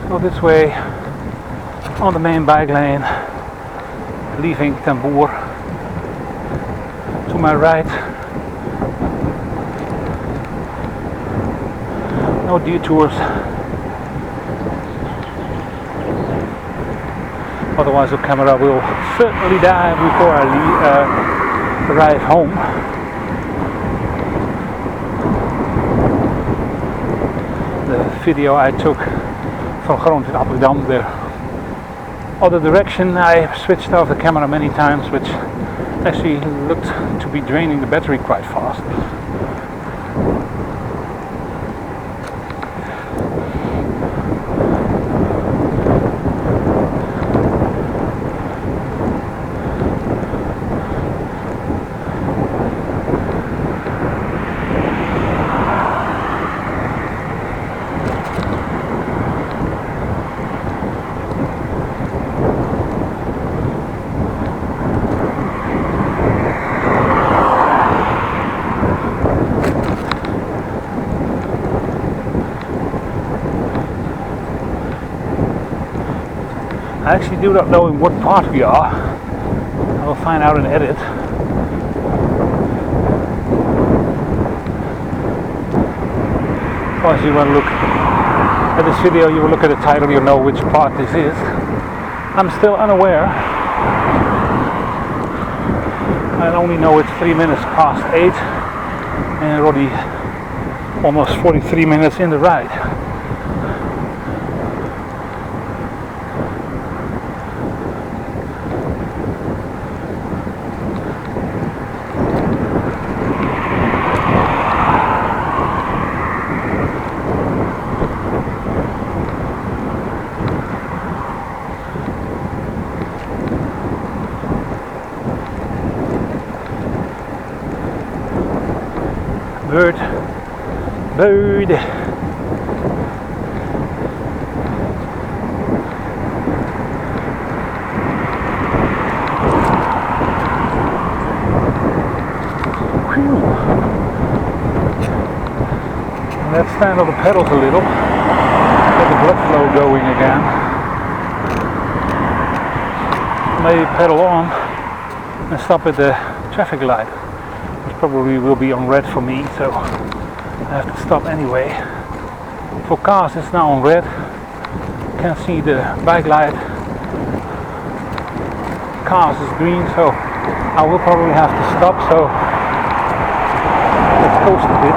Go this way on the main bike lane, leaving Ten Boer. To my right, no detours, otherwise the camera will certainly die before I arrive home. The video I took from Groningen to Appingedam, the other direction, I switched off the camera many times, which actually looked to be draining the battery quite fast. I actually do not know in what part we are. I will find out in edit. Once you want to look at this video, you will look at the title, you know which part this is. I'm still unaware. I only know it's 3 minutes past 8 and already almost 43 minutes in the ride. Bird. Whew. Let's stand on the pedals a little, get the blood flow going again. Maybe pedal on and stop at the traffic light. Probably will be on red for me, so I have to stop anyway. For cars it's now on red. Can't see the bike light. Cars is green, so I will probably have to stop, so let's coast a bit.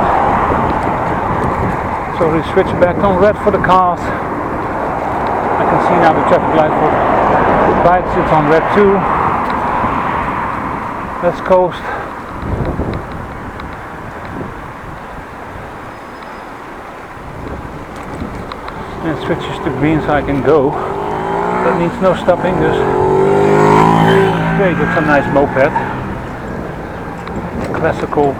So we switch back on red for the cars. I can see now the traffic light for the bikes, it's on red too. Let's coast. And switches to green so I can go. That means no stopping, just great. It's a nice moped, classical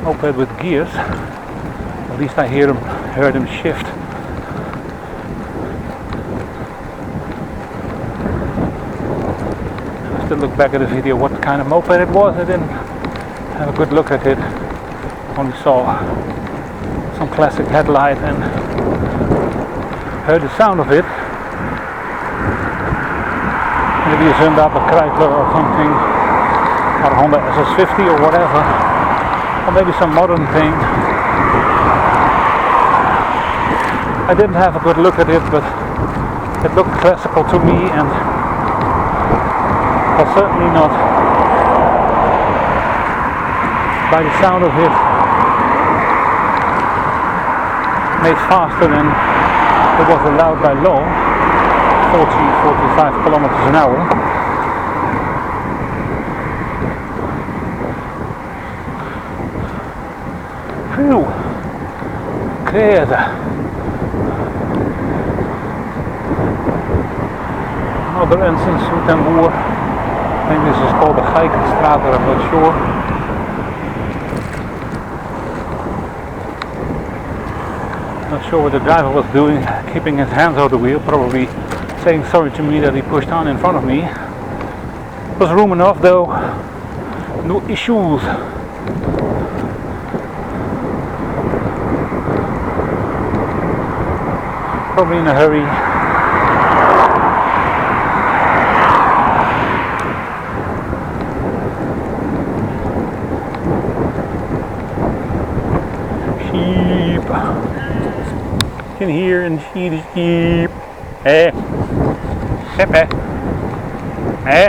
moped with gears. At least I heard him shift. I have to look back at the video what kind of moped it was. I didn't have a good look at it. Only saw some classic headlight and heard the sound of it. Maybe a Zundap, a Chrysler or something, or a Honda SS50 or whatever, or maybe some modern thing. I didn't have a good look at it, but it looked classical to me and was certainly not, by the sound of it, made faster than it was allowed by law, 40-45 kilometers an hour. Phew, creator. Another entrance to Ten Boer. I think this is called the Geikenstraat, I'm not sure. Not sure what the driver was doing, keeping his hands out the wheel, probably saying sorry to me that he pushed on in front of me. It was room enough though, no issues. probably in a hurry. Sheep. You can hear and see the sheep. Hey. Pepe. Hey.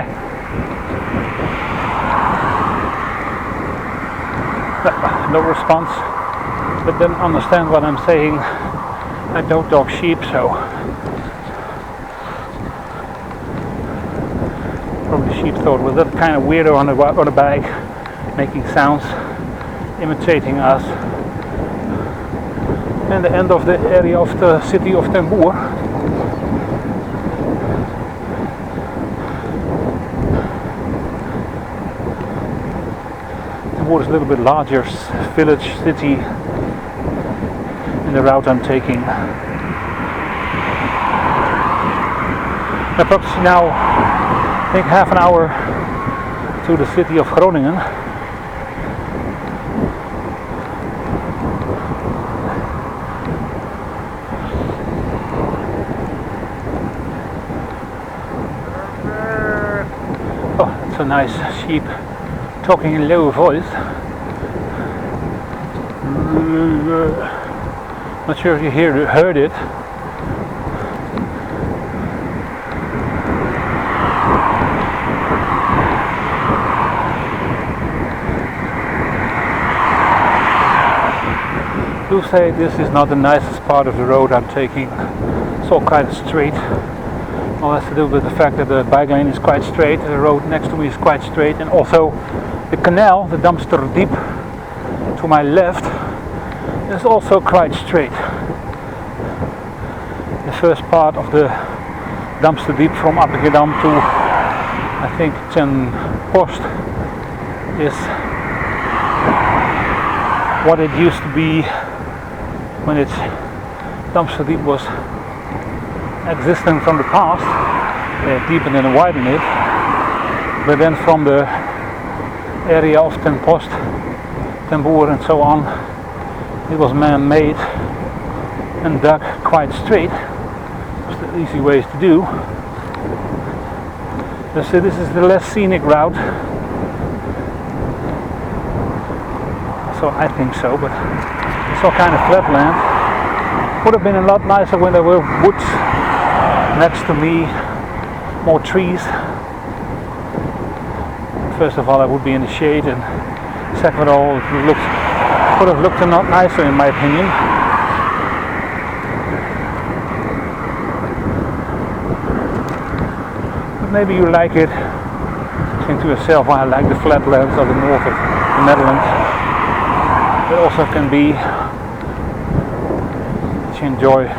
No response. But didn't understand what I'm saying. I don't dog sheep, so probably sheep thought, was that kind of weirdo on the bike, making sounds, imitating us. And the end of the area of the city of Den Boer. Den Boer is a little bit larger village, city in the route I'm taking. Approximately now, I think half an hour to the city of Groningen. Oh, that's a nice sheep talking in low voice. Not sure if you heard it. Do say this is not the nicest part of the road I'm taking. It's all kind of straight. Well, that's to do with the fact that the bike lane is quite straight, the road next to me is quite straight, and also the canal, the dumpster deep to my left, is also quite straight. The first part of the dumpster deep from Appingedam to, I think, Ten Post is what it used to be when its dumpster deep was existing from the past. They deepened and widened it, but then from the area of Ten Post, Ten Boer and so on, it was man-made and dug quite straight. It's the easy ways to do. So this is the less scenic route. So I think so, but it's all kind of flat land. Would have been a lot nicer when there were woods next to me, more trees. First of all, I would be in the shade, and second of all, it would have looked a lot nicer in my opinion. But maybe you like it. Think to yourself, well, I like the flatlands of the north of the Netherlands. It also can be that you enjoy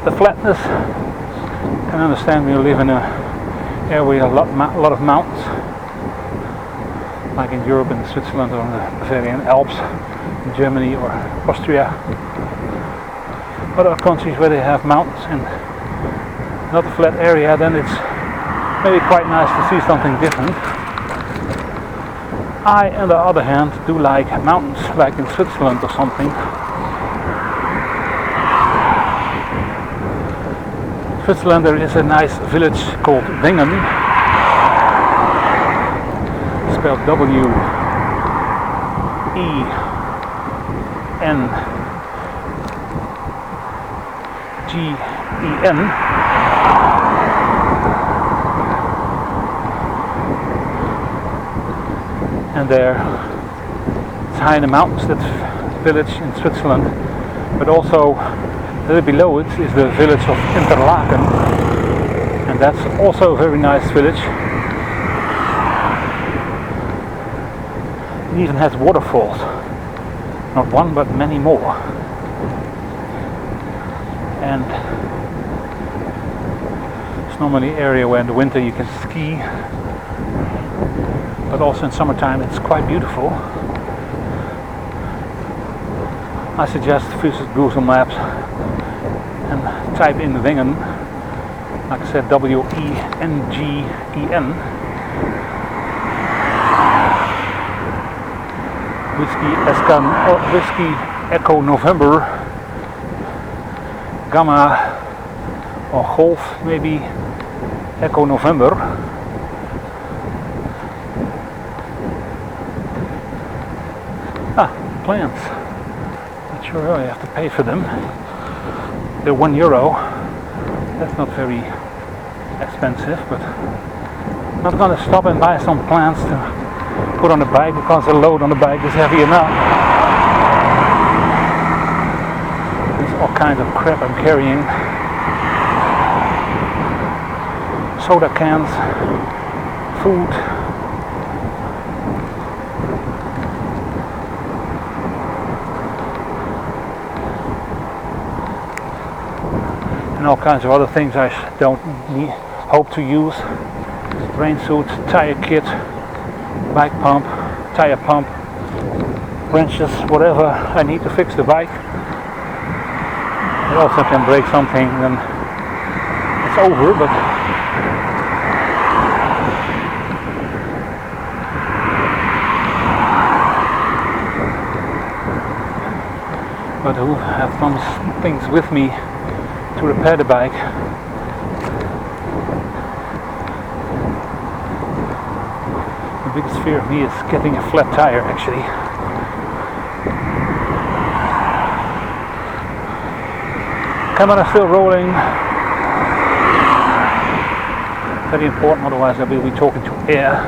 the flatness. You can understand when you live in an area with a lot of mountains, like in Europe, in Switzerland, or in the Bavarian Alps, in Germany or Austria. Other countries where they have mountains and not a flat area, then it's maybe quite nice to see something different. I, on the other hand, do like mountains, like in Switzerland or something. In Switzerland there is a nice village called Wengen, spelled W-E-N-G-E-N. And there, it's high in the mountains, that village in Switzerland, but also a little below it is the village of Interlaken, and that's also a very nice village. It even has waterfalls, not one but many more. And it's normally an area where in the winter you can ski, but also in summertime it's quite beautiful. I suggest visit Google Maps and type in Wengen, like I said, W-E-N-G-E-N. Whiskey Echo November Gamma or Golf, maybe Echo November. Plants. Not sure how you have to pay for them. They're €1. That's not very expensive, but I'm not gonna stop and buy some plants to put on the bike because the load on the bike is heavy enough. There's all kinds of crap I'm carrying. Soda cans, food. And all kinds of other things I don't hope to use. Rain suit, tire kit, bike pump, tire pump, wrenches, whatever I need to fix the bike. It also can break something, then it's over, but who have some things with me to repair the bike. The biggest fear of me is getting a flat tire, actually. Camera still rolling. Very important, otherwise I will be talking to air.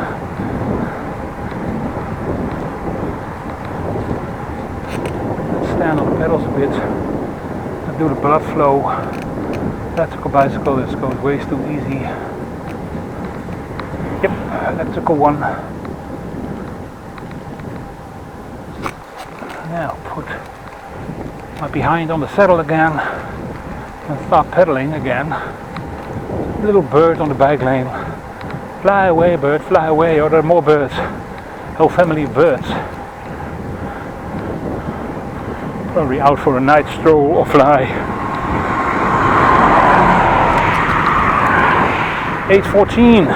Let's stand on the pedals a bit. Do the blood flow. Electrical bicycle, this goes way too easy. Yep, electrical one. Now put my behind on the saddle again and start pedaling again. Little bird on the bike lane. Fly away, bird, fly away. Or there are more birds. Whole family of birds. Probably out for a night stroll or fly. 8:14.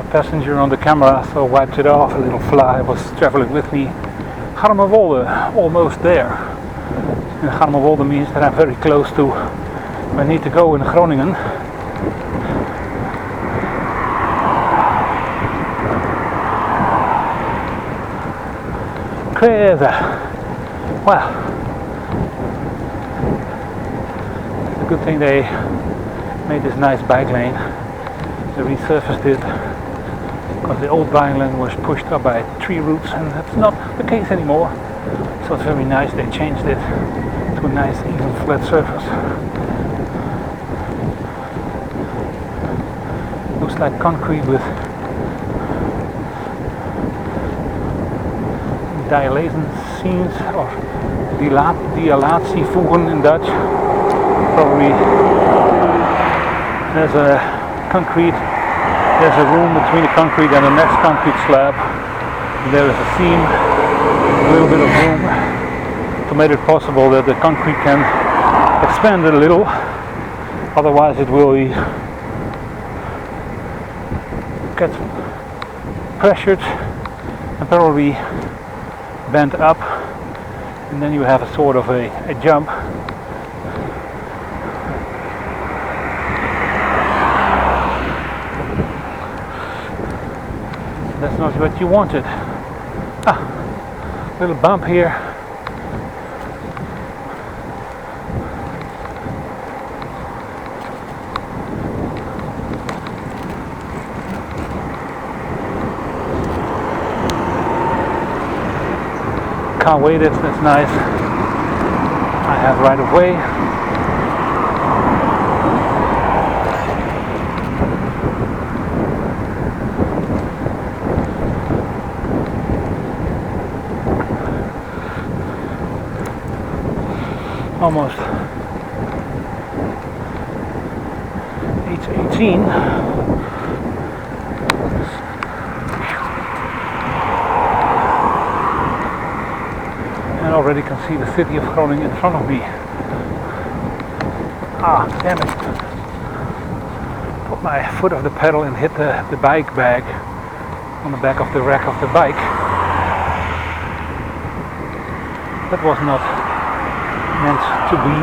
Passenger on the camera, so wiped it off. A little fly was traveling with me. Garmerwolde, almost there. And Garmerwolde means that I'm very close to where I need to go in Groningen. Tweede. Well, it's a good thing they made this nice bike lane. They resurfaced it. Because the old bike lane was pushed up by tree roots, and that's not the case anymore. So it's very nice they changed it to a nice even flat surface. Looks like concrete with dilation scenes or dilatatievoegen in Dutch. probably there's a room between the concrete and the next concrete slab. There is a seam, a little bit of room to make it possible that the concrete can expand a little. Otherwise it will get pressured and probably bend up, and then you have a sort of a jump. That's not what you wanted. Little bump here. Can't wait, that's nice. I have right of way. Almost 8:18. And already can see the city of Groningen in front of me. Damn it. Put my foot off the pedal and hit the bike bag on the back of the rack of the bike. That was not meant to be.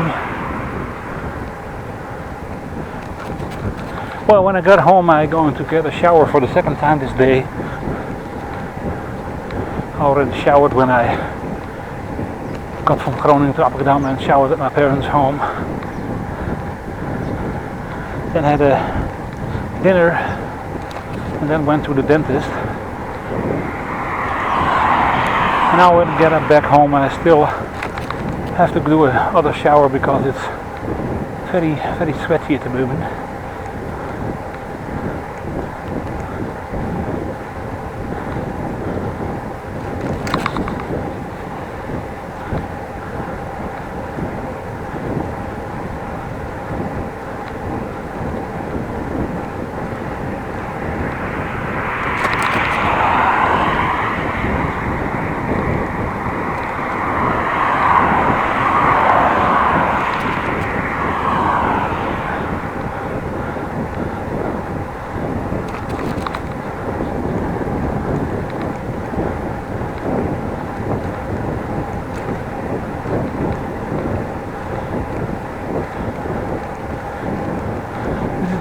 Well, when I got home, I'm going to get a shower for the second time this day. I already showered when I got from Groningen to Appingedam and showered at my parents' home. Then had a dinner and then went to the dentist. And now when I get back home, I still have to do another shower because it's very sweaty at the moment.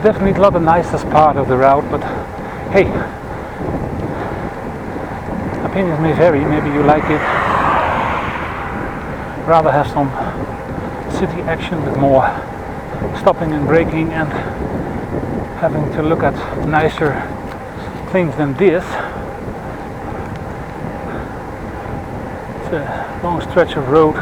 Definitely not the nicest part of the route, but hey, opinions may vary. Maybe you like it, rather have some city action with more stopping and braking and having to look at nicer things than this. It's a long stretch of road